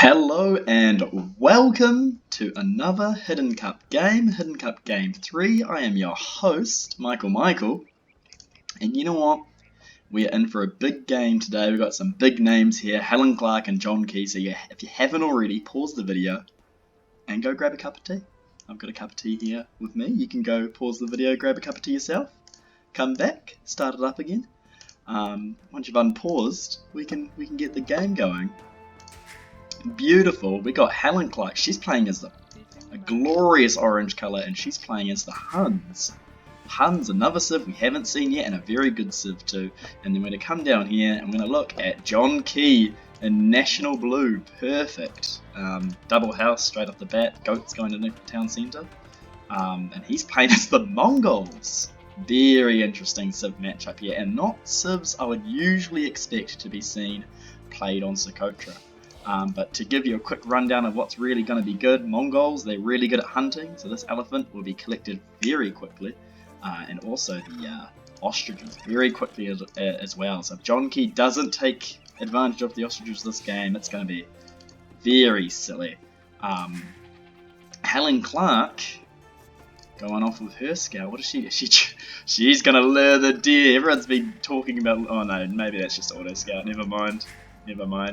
Hello and welcome to another Hidden Cup game, Hidden Cup Game 3. I am your host, Michael, and you know what? We are in for a big game today. We've got some big names here, Helen Clarke and John Key, so if you haven't already, pause the video and go grab a cup of tea. I've got a cup of tea here with me. You can go pause the video, grab a cup of tea yourself, come back, start it up again. Once you've unpaused, we can get the game going. Beautiful. We got Helen Clarke. She's playing as a glorious orange colour, and she's playing as the Huns. Huns, another civ we haven't seen yet, and a very good civ too. And then we're going to come down here and we're going to look at John Key in National Blue. Perfect. Double house straight off the bat. Goats going to the town centre. And he's playing as the Mongols. Very interesting civ matchup here, and not civs I would usually expect to be seen played on Socotra. But to give you a quick rundown of what's really going to be good, Mongols, they're really good at hunting, so this elephant will be collected very quickly, and also the ostriches very quickly as well. So if John Key doesn't take advantage of the ostriches this game, it's going to be very silly. Helen Clarke going off with her scout. What is she? She's going to lure the deer. Everyone's been talking about... Oh no, maybe that's just auto scout. Never mind.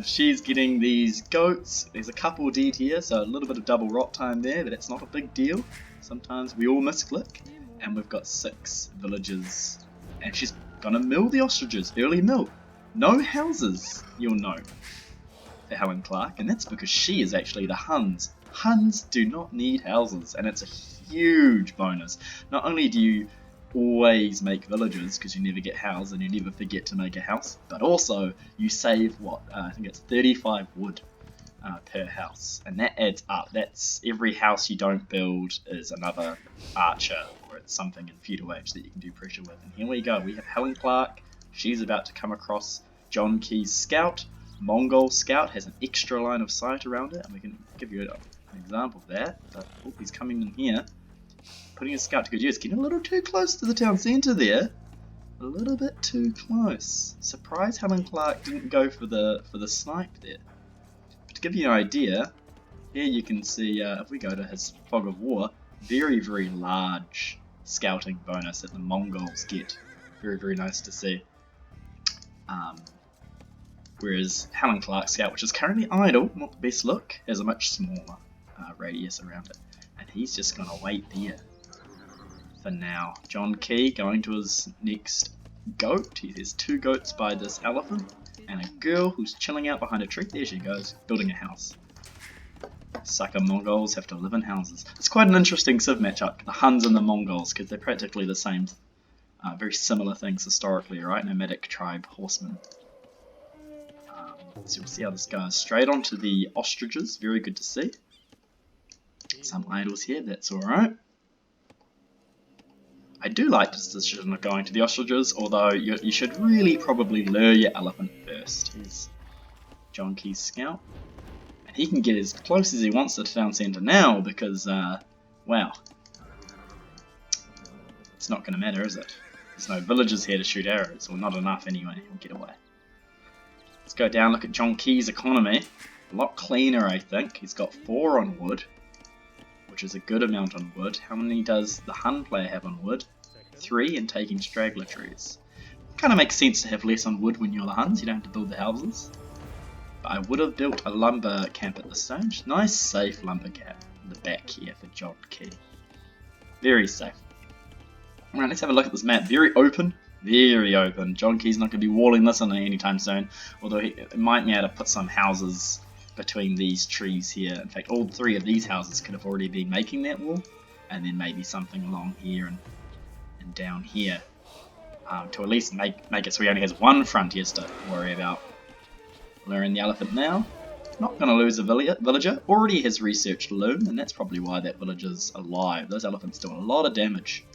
She's getting these goats. There's a couple dead here, so a little bit of double rot time there, but it's not a big deal. Sometimes we all misclick. And we've got 6 villages. And she's gonna mill the ostriches. Early mill. No houses, you'll note, for Helen Clarke. And that's because she is actually the Huns. Huns do not need houses, and it's a huge bonus. Not only do you always make villages because you never get housed and you never forget to make a house, but also you save what I think it's 35 wood per house, and that adds up. That's every house you don't build is another archer, or it's something in feudal age that you can do pressure with. And here we go, we have Helen Clarke. She's about to come across John Key's scout. Mongol scout has an extra line of sight around it, and we can give you an example of that. But he's coming in here, putting his scout to good use. Getting a little too close to the town centre there. A little bit too close. Surprised Helen Clarke didn't go for the snipe there. But to give you an idea, here you can see, if we go to his fog of war, very, very large scouting bonus that the Mongols get. Very, very nice to see. Whereas Helen Clarke's scout, which is currently idle, not the best look, has a much smaller radius around it. And he's just going to wait there. For now, John Key going to his next goat. He has 2 goats by this elephant and a girl who's chilling out behind a tree. There she goes, building a house. Sucker Mongols have to live in houses. It's quite an interesting civ matchup, the Huns and the Mongols, because they're practically the same, very similar things historically, right? Nomadic tribe horsemen. So we'll see how this goes. Straight onto the ostriches, very good to see. Some idols here, that's alright. I do like this decision of going to the ostriches, although you should really probably lure your elephant first. Here's John Key's scout. And he can get as close as he wants to the town centre now because, wow. It's not going to matter, is it? There's no villagers here to shoot arrows, or not enough anyway. He'll get away. Let's go down, look at John Key's economy. A lot cleaner, I think. He's got 4 on wood, which is a good amount on wood. How many does the Hun player have on wood? 3, and taking straggler trees. Kind of makes sense to have less on wood when you're the Huns, you don't have to build the houses. But I would have built a lumber camp at this stage. Nice safe lumber camp in the back here for John Key. Very safe. Alright, let's have a look at this map. Very open. Very open. John Key's not going to be walling this in anytime soon, although he might be able to put some houses between these trees here. In fact, all 3 of these houses could have already been making that wall, and then maybe something along here and down here, to at least make it so he only has 1 frontier to worry about. Luring the elephant now. Not going to lose a villager. Already has researched loom, and that's probably why that villager's alive. Those elephants do a lot of damage.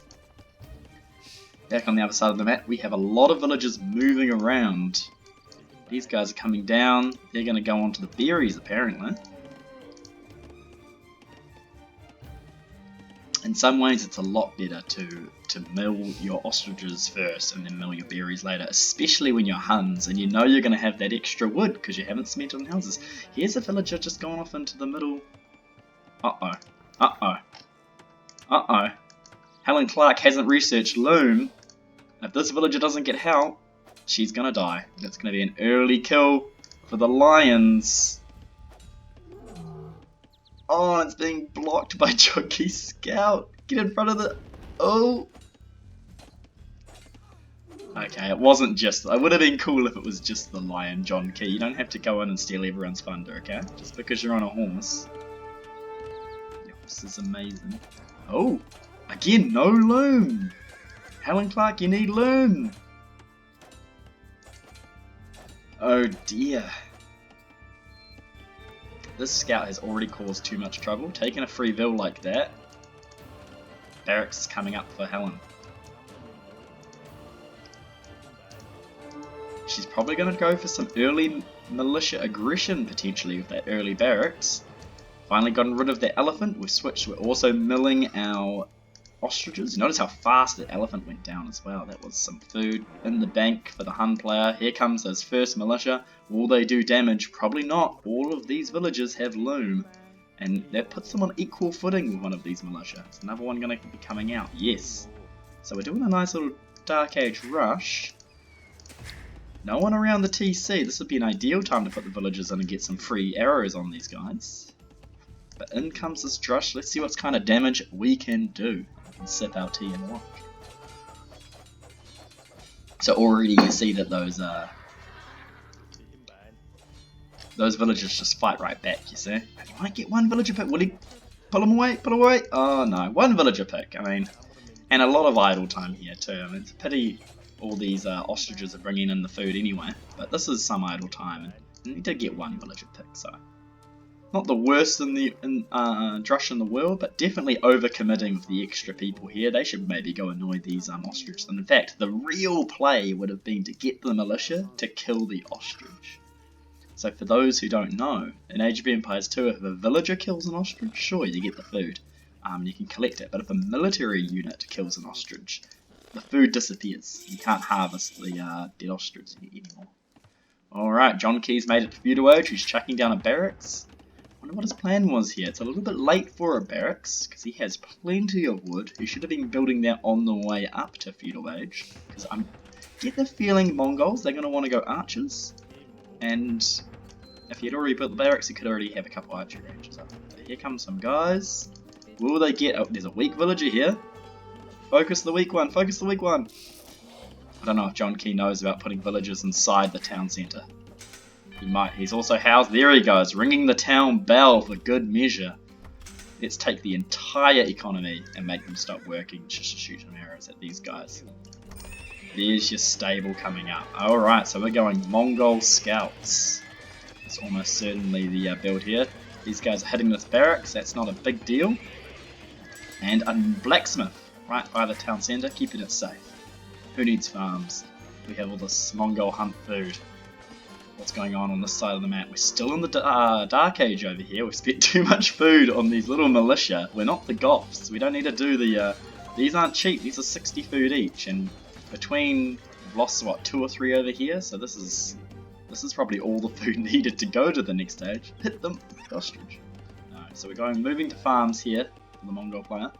Back on the other side of the map, we have a lot of villagers moving around. These guys are coming down. They're going to go on to the berries, apparently. In some ways, it's a lot better to mill your ostriches first and then mill your berries later, especially when you're Huns and you know you're going to have that extra wood because you haven't spent on houses. Here's a villager just gone off into the middle. Uh-oh. Uh-oh. Uh-oh. Helen Clarke hasn't researched loom. If this villager doesn't get help, she's going to die. That's going to be an early kill for the lions. Oh, it's being blocked by Jockey's scout. Get in front of the... Oh. Okay, it wasn't just... It would have been cool if it was just the lion, John Key. You don't have to go in and steal everyone's thunder, okay? Just because you're on a horse. Your horse is amazing. Oh, again, no loom. Helen Clarke, you need loom. Oh dear. This scout has already caused too much trouble. Taking a free bill like that. Barracks is coming up for Helen. She's probably going to go for some early militia aggression potentially with that early barracks. Finally gotten rid of the elephant. We've switched. We're also milling our ostriches. Notice how fast the elephant went down as well. That was some food in the bank for the Hun player. Here comes his first militia. Will they do damage? Probably not. All of these villagers have loom. And that puts them on equal footing with one of these militia. Is another one going to be coming out? Yes. So we're doing a nice little Dark Age rush. No one around the TC. This would be an ideal time to put the villagers in and get some free arrows on these guys. But in comes this drush. Let's see what kind of damage we can do. We can sip our tea and watch. So already you see that those villagers just fight right back, you see. And you might get one villager pick. Will he pull them away? Pull away? Oh no, one villager pick. I mean, and a lot of idle time here too. I mean, it's a pity all these ostriches are bringing in the food anyway. But this is some idle time, and we did get one villager pick, so not the worst in the drush in the world, but definitely overcommitting with the extra people here. They should maybe go annoy these ostriches. And in fact, the real play would have been to get the militia to kill the ostrich. So for those who don't know, in Age of Empires 2, if a villager kills an ostrich, sure, you get the food. You can collect it. But if a military unit kills an ostrich, the food disappears. You can't harvest the dead ostrich anymore. Alright, John Key's made it to Feudal Age. He's chucking down a barracks. I wonder what his plan was here. It's a little bit late for a barracks, because he has plenty of wood. He should have been building that on the way up to Feudal Age. Because I get the feeling Mongols, they're going to want to go archers. And if he had already built the barracks, he could already have a couple archery ranges up. But here come some guys. Will they get... Oh, there's a weak villager here. Focus the weak one, focus the weak one. I don't know if John Key knows about putting villagers inside the town centre. He might. He's also housed... There he goes, ringing the town bell for good measure. Let's take the entire economy and make them stop working just to shoot some arrows at these guys. There's your stable coming up. Alright, so we're going Mongol scouts. It's almost certainly the build here. These guys are hitting this barracks, that's not a big deal. And a blacksmith right by the town centre, keeping it safe. Who needs farms? We have all this Mongol hunt food. What's going on this side of the map? We're still in the Dark Age over here. We've spent too much food on these little militia. We're not the Goths. We don't need to do the... these aren't cheap. These are 60 food each. And between... We've lost, what, 2 or 3 over here? So this is probably all the food needed to go to the next stage. Hit them. Ostrich. Alright, so we're moving to farms here for the Mongol player.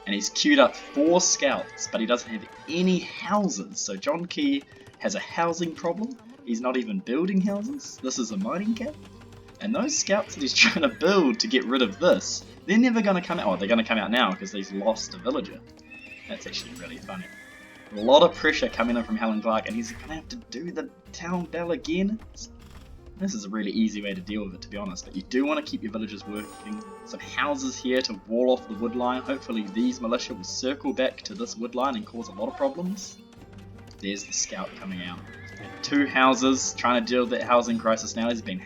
And he's queued up 4 scouts, but he doesn't have any houses. So John Key has a housing problem. He's not even building houses. This is a mining camp. And those scouts that he's trying to build to get rid of this, they're never going to come out. Oh, they're going to come out now because he's lost a villager. That's actually really funny. A lot of pressure coming in from Helen Clarke, and he's going to have to do the town bell again. This is a really easy way to deal with it, to be honest. But you do want to keep your villagers working. Some houses here to wall off the wood line. Hopefully these militia will circle back to this wood line and cause a lot of problems. There's the scout coming out. 2 houses, trying to deal with that housing crisis now. He's been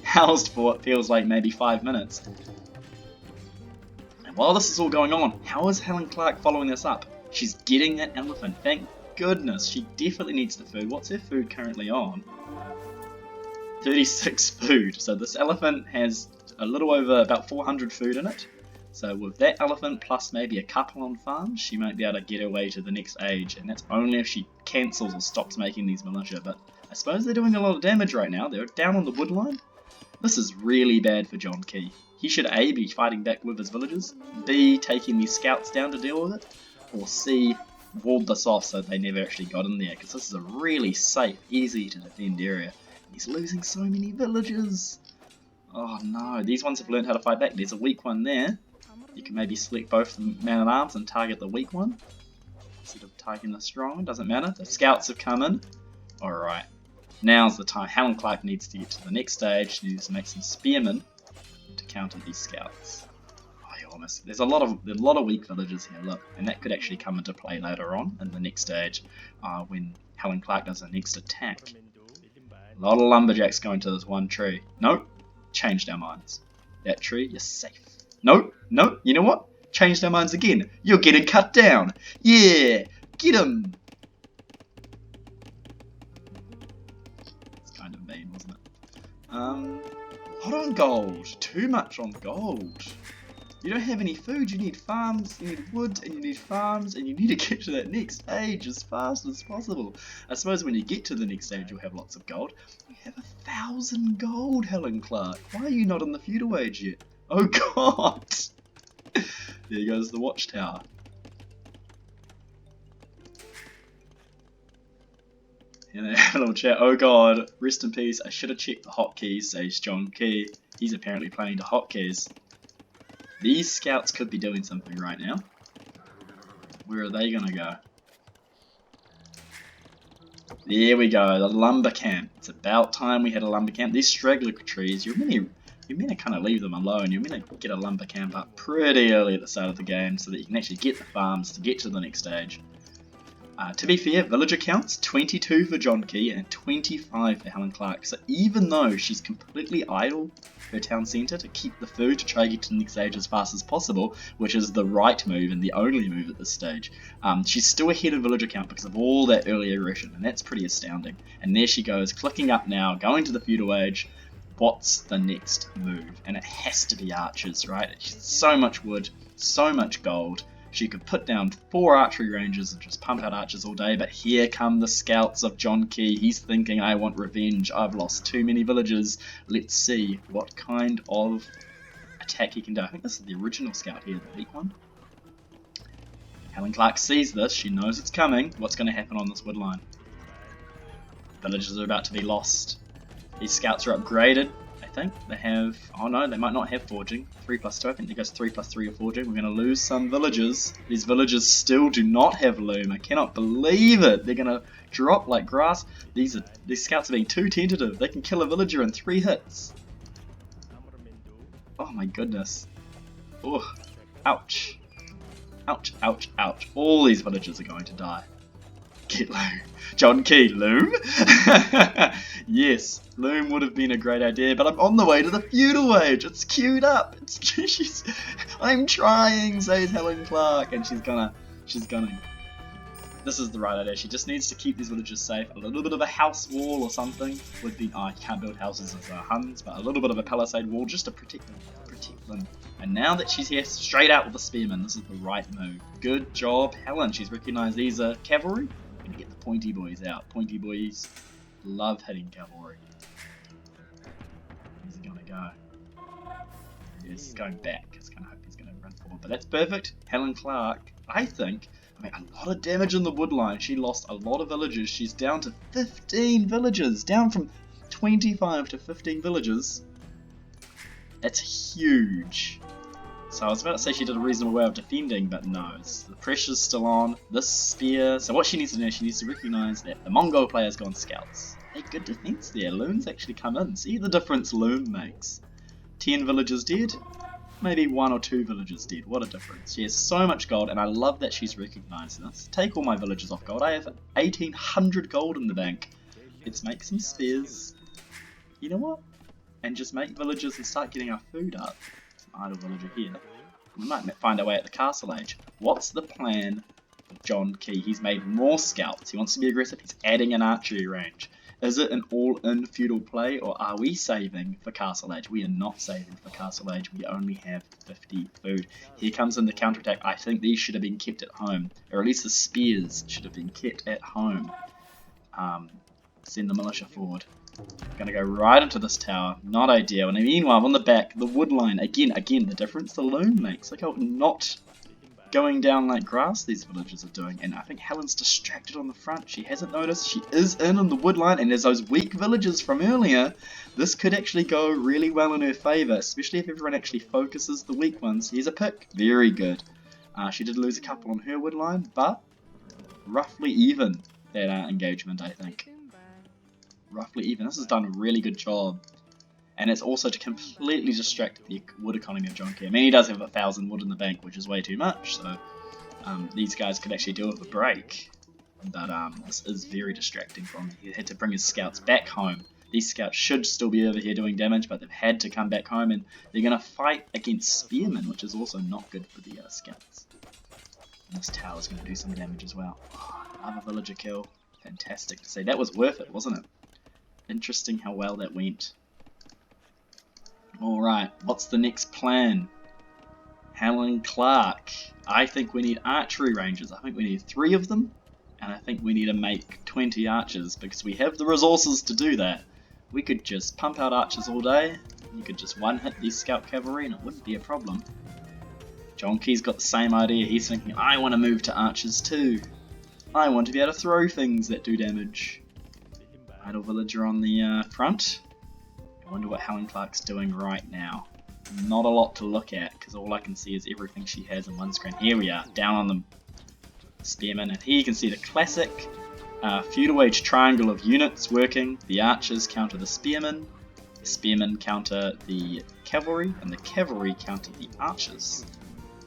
housed for what feels like maybe 5 minutes. And while this is all going on, how is Helen Clarke following this up? She's getting that elephant. Thank goodness. She definitely needs the food. What's her food currently on? 36 food. So this elephant has a little over about 400 food in it. So with that elephant plus maybe a couple on farms, she might be able to get her way to the next age, and that's only if she cancels or stops making these militia. But I suppose they're doing a lot of damage right now. They're down on the wood line. This is really bad for John Key. He should A, be fighting back with his villagers, B, taking these scouts down to deal with it, or C, walled this off so they never actually got in there, because this is a really safe, easy to defend area. He's losing so many villagers. Oh no, these ones have learned how to fight back. There's a weak one there. You can maybe select both the man-at-arms and target the weak one, instead of targeting the strong one, doesn't matter. The scouts have come in. Alright, now's the time. Helen Clarke needs to get to the next stage. She needs to make some spearmen to counter these scouts. Oh, you almost, there's a lot of weak villagers here, look, and that could actually come into play later on in the next stage when Helen Clarke does her next attack. A lot of lumberjacks going to this one tree. Nope, changed our minds. That tree, you're safe. Nope, nope, you know what? Changed our minds again. You're getting cut down. Yeah, get him. It's kind of mean, wasn't it? A lot on gold. Too much on gold. You don't have any food, you need farms, you need wood, and you need farms, and you need to get to that next stage as fast as possible. I suppose when you get to the next stage you'll have lots of gold. You have 1,000 gold, Helen Clarke. Why are you not on the feudal age yet? Oh god! There goes the watchtower. And they have a little chat. Oh god, rest in peace. I should have checked the hotkeys, says John Key. He's apparently planning to hotkeys. These scouts could be doing something right now. Where are they gonna go? There we go, the lumber camp. It's about time we had a lumber camp. These straggler trees, you're meant to kind of leave them alone. You're meant to get a lumber camp up pretty early at the start of the game so that you can actually get the farms to get to the next stage. To be fair, villager counts, 22 for John Key and 25 for Helen Clarke. So even though she's completely idle her town centre to keep the food to try to get to the next stage as fast as possible, which is the right move and the only move at this stage, she's still ahead of villager count because of all that early aggression, and that's pretty astounding. And there she goes, clicking up now, going to the feudal age. What's the next move? And it has to be archers, right? So much wood, so much gold. She could put down 4 archery ranges and just pump out archers all day, but here come the scouts of John Key. He's thinking, I want revenge, I've lost too many villagers. Let's see what kind of attack he can do. I think this is the original scout here, the weak one. Helen Clarke sees this, she knows it's coming. What's going to happen on this wood line? Villagers are about to be lost. These scouts are upgraded. I think they have, oh no, they might not have forging. 3+2, I think it goes 3+3 of forging. We're going to lose some villagers. These villagers still do not have loom. I cannot believe it. They're going to drop like grass. These scouts are being too tentative. They can kill a villager in 3 hits. Oh my goodness. Oh, ouch. Ouch, ouch, ouch. All these villagers are going to die. Get loom. John Key, loom? Yes, loom would have been a great idea, but I'm on the way to the feudal age. It's queued up. I'm trying, says Helen Clarke, and she's gonna. This is the right idea. She just needs to keep these villagers safe. A little bit of a house wall or something would be. Oh, you can't build houses as Huns, but a little bit of a palisade wall just to protect them. And now that she's here, straight out with the spearmen, this is the right move. Good job, Helen. She's recognised these are cavalry. We're gonna get the pointy boys out. Pointy boys love hitting cavalry. Where's he gonna go? He's going back. I kind of hope he's gonna run forward, but that's perfect. Helen Clarke, I think. I mean, a lot of damage in the wood line. She lost a lot of villagers. She's down to 15 villagers. Down from 25 to 15 villagers. That's huge. So I was about to say she did a reasonable way of defending, but no. The pressure's still on. This spear. So what she needs to do, she needs to recognise that the Mongol player's gone scouts. Hey, good defence there. Loom's actually come in. See the difference Loom makes. 10 villagers dead. Maybe 1 or 2 villagers dead. What a difference. She has so much gold, and I love that she's recognised this. Take all my villagers off gold. I have 1,800 gold in the bank. Let's make some spears. You know what? And just make villagers and start getting our food up. Some idle villager here. We might find our way at the castle age. What's the plan for John Key? He's made more scouts. He wants to be aggressive. He's adding an archery range. Is it an all-in feudal play, or are we saving for Castle Age? We are not saving for Castle Age. We only have 50 food. Here comes in the counterattack. I think these should have been kept at home, or at least the spears should have been kept at home. Send the militia forward. Gonna go right into this tower. Not ideal. And meanwhile, on the back, the wood line. Again, the difference the loom makes. Look how not going down like grass these villagers are doing. And I think Helen's distracted on the front. She hasn't noticed. She is in on the wood line, and there's those weak villagers from earlier. This could actually go really well in her favour, especially if everyone actually focuses the weak ones. Here's a pick. Very good. She did lose a couple on her wood line, but roughly even that engagement, I think. Roughly even. This has done a really good job. And it's also to completely distract the wood economy of John Key. I mean, he does have 1,000 wood in the bank, which is way too much, so these guys could actually do it with a break. But this is very distracting for him. He had to bring his scouts back home. These scouts should still be over here doing damage, but they've had to come back home, and they're going to fight against spearmen, which is also not good for the scouts. And this tower's going to do some damage as well. Oh, another villager kill. Fantastic to see. That was worth it, wasn't it? Interesting how well that went. Alright, what's the next plan? Helen Clarke. I think we need archery ranges. I think we need 3 of them. And I think we need to make 20 archers because we have the resources to do that. We could just pump out archers all day. You could just one-hit these scout cavalry and it wouldn't be a problem. John Key's got the same idea. He's thinking, I want to move to archers too. I want to be able to throw things that do damage. Idle villager on the front. I wonder what Helen Clarke's doing right now. Not a lot to look at, because all I can see is everything she has in one screen. Here we are, down on the spearmen, and here you can see the classic feudal age triangle of units working. The archers counter the spearmen counter the cavalry, and the cavalry counter the archers.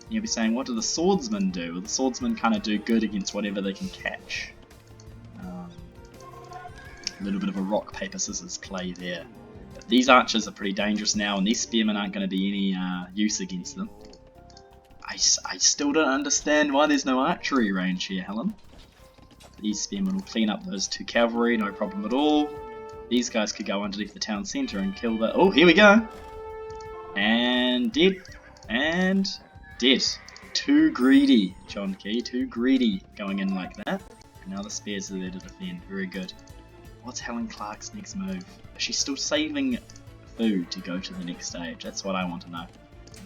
And you'll be saying, what do the swordsmen do? Well, the swordsmen kind of do good against whatever they can catch. A little bit of a rock, paper, scissors play there. These archers are pretty dangerous now, and these spearmen aren't going to be any use against them. I still don't understand why there's no archery range here, Helen. These spearmen will clean up those 2 cavalry, no problem at all. These guys could go underneath the town centre and kill the... Oh, here we go! And dead. And dead. Too greedy, John Key. Too greedy going in like that. And now the spears are there to defend. Very good. What's Helen Clarke's next move? Is she still saving food to go to the next stage? That's what I want to know.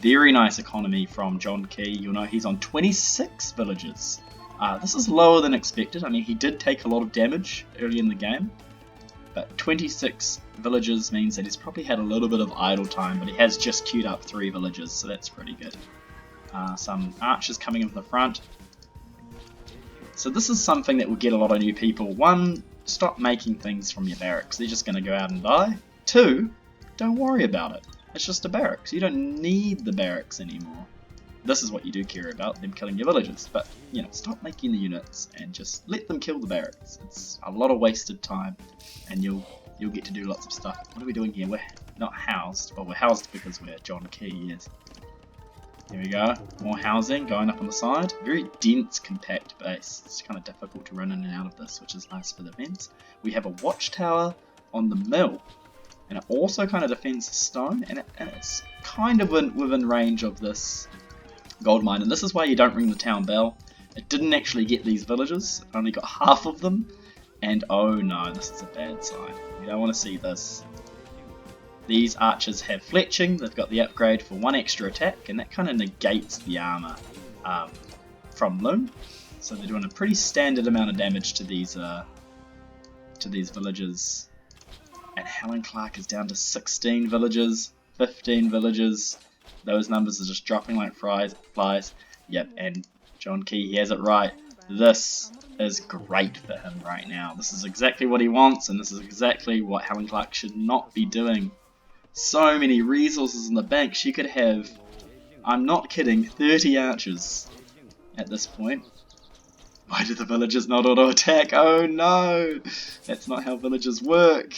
Very nice economy from John Key. You'll know he's on 26 villages. This is lower than expected. I mean, he did take a lot of damage early in the game. But 26 villages means that he's probably had a little bit of idle time, but he has just queued up 3 villages, so that's pretty good. Some archers coming in from the front. So this is something that will get a lot of new people. 1, stop making things from your barracks. They're just going to go out and die. 2, don't worry about it. It's just a barracks. You don't need the barracks anymore. This is what you do care about, them killing your villagers. But, you know, stop making the units and just let them kill the barracks. It's a lot of wasted time, and you'll get to do lots of stuff. What are we doing here? We're not housed. Well, we're housed because we're John Key, yes. There we go. More housing going up on the side. Very dense, compact base. It's kind of difficult to run in and out of this, which is nice for the vents. We have a watchtower on the mill. And it also kind of defends the stone. And it's kind of within range of this gold mine. And this is why you don't ring the town bell. It didn't actually get these villagers. It only got half of them. And oh no, this is a bad sign. You don't want to see this. These archers have fletching, they've got the upgrade for 1 extra attack, and that kind of negates the armor from Loom. So they're doing a pretty standard amount of damage to these villagers. And Helen Clarke is down to 16 villagers, 15 villagers. Those numbers are just dropping like flies. Yep, and John Key, he has it right. This is great for him right now. This is exactly what he wants, and this is exactly what Helen Clarke should not be doing. So many resources in the bank. She could have, I'm not kidding, 30 archers at this point. Why do the villagers not auto-attack? Oh no! That's not how villagers work.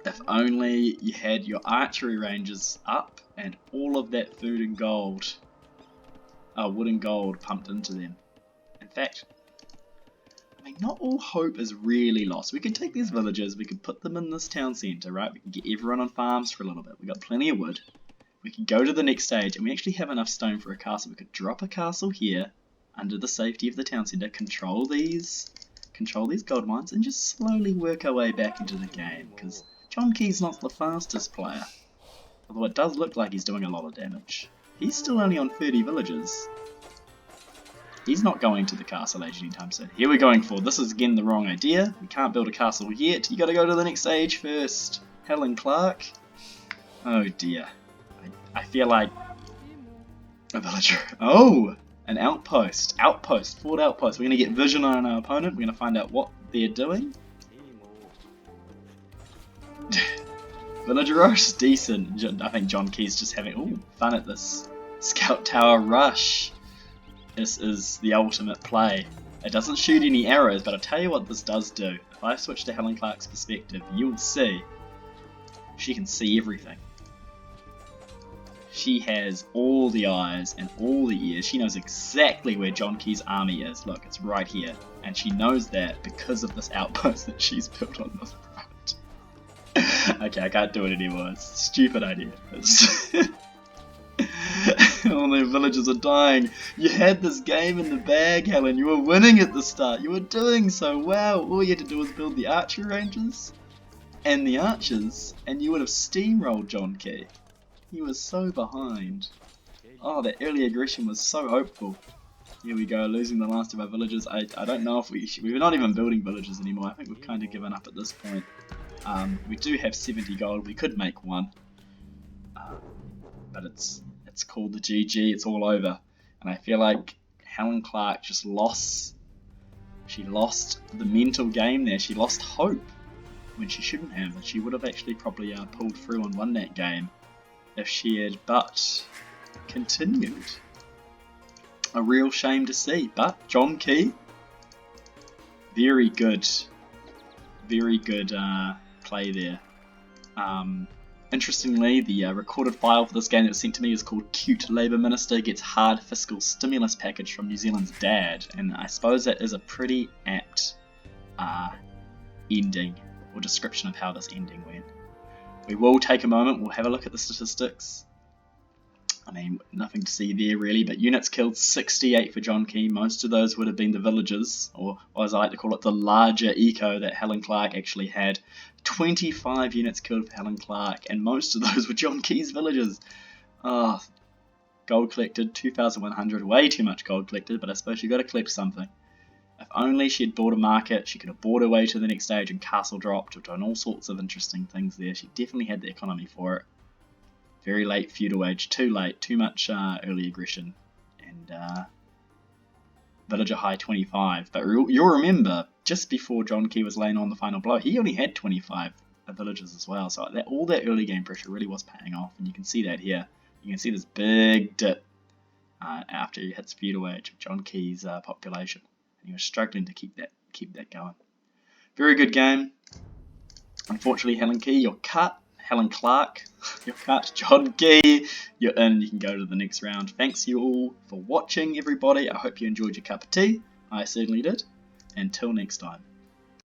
If only you had your archery ranges up and all of that food and gold, wood and gold pumped into them. In fact, I mean, not all hope is really lost. We could take these villagers, we could put them in this town centre, right? We can get everyone on farms for a little bit. We've got plenty of wood. We can go to the next stage, and we actually have enough stone for a castle. We could drop a castle here, under the safety of the town centre, control these gold mines, and just slowly work our way back into the game, because John Key's not the fastest player. Although it does look like he's doing a lot of damage. He's still only on 30 villagers. He's not going to the castle age anytime soon. Here we're going for. This is again the wrong idea. We can't build a castle yet. You gotta go to the next stage first. Helen Clarke. Oh dear. I feel like a villager. Oh! An outpost. Fort outpost. We're gonna get vision on our opponent. We're gonna find out what they're doing. Villager roast, decent. I think John Key's just having fun at this scout tower rush. This is the ultimate play. It doesn't shoot any arrows, but I'll tell you what this does do. If I switch to Helen Clarke's perspective, you'll see she can see everything. She has all the eyes and all the ears. She knows exactly where John Key's army is. Look, it's right here. And she knows that because of this outpost that she's built on this front. Okay, I can't do it anymore. It's a stupid idea. All the villagers are dying. You had this game in the bag, Helen. You were winning at the start. You were doing so well. All you had to do was build the archer ranges and the archers, and you would have steamrolled John Key. He was so behind. Oh, that early aggression was so hopeful. Here we go, losing the last of our villagers. I don't know if we're not even building villages anymore. I think we've kind of given up at this point. We do have 70 gold. We could make one, but it's called the GG. It's all over, and I feel like Helen Clarke just lost. She lost the mental game there. She lost hope when she shouldn't have. She would have actually probably pulled through and won that game if she had but continued. A real shame to see, but John Key, very good play there. Interestingly, the recorded file for this game that was sent to me is called Cute Labour Minister Gets Hard Fiscal Stimulus Package from New Zealand's Dad, and I suppose that is a pretty apt ending or description of how this ending went. We will take a moment, we'll have a look at the statistics. I mean, nothing to see there really, but units killed 68 for John Key. Most of those would have been the villagers, or as I like to call it, the larger eco that Helen Clarke actually had. 25 units killed for Helen Clarke, and most of those were John Key's villagers. Oh, gold collected, 2,100, way too much gold collected, but I suppose you've got to collect something. If only she had bought a market, she could have bought her way to the next stage and castle dropped, or done all sorts of interesting things there. She definitely had the economy for it. Very late feudal age, too late, too much early aggression, and villager high 25. But you'll remember, just before John Key was laying on the final blow, he only had 25 villagers as well, so all that early game pressure really was paying off, and you can see that here. You can see this big dip after he hits feudal age of John Key's population, and he was struggling to keep that going. Very good game. Unfortunately, Helen Key, you're cut. Helen Clarke, you're cut. John Key, you're in. You can go to the next round. Thanks you all for watching, everybody. I hope you enjoyed your cup of tea. I certainly did. Until next time.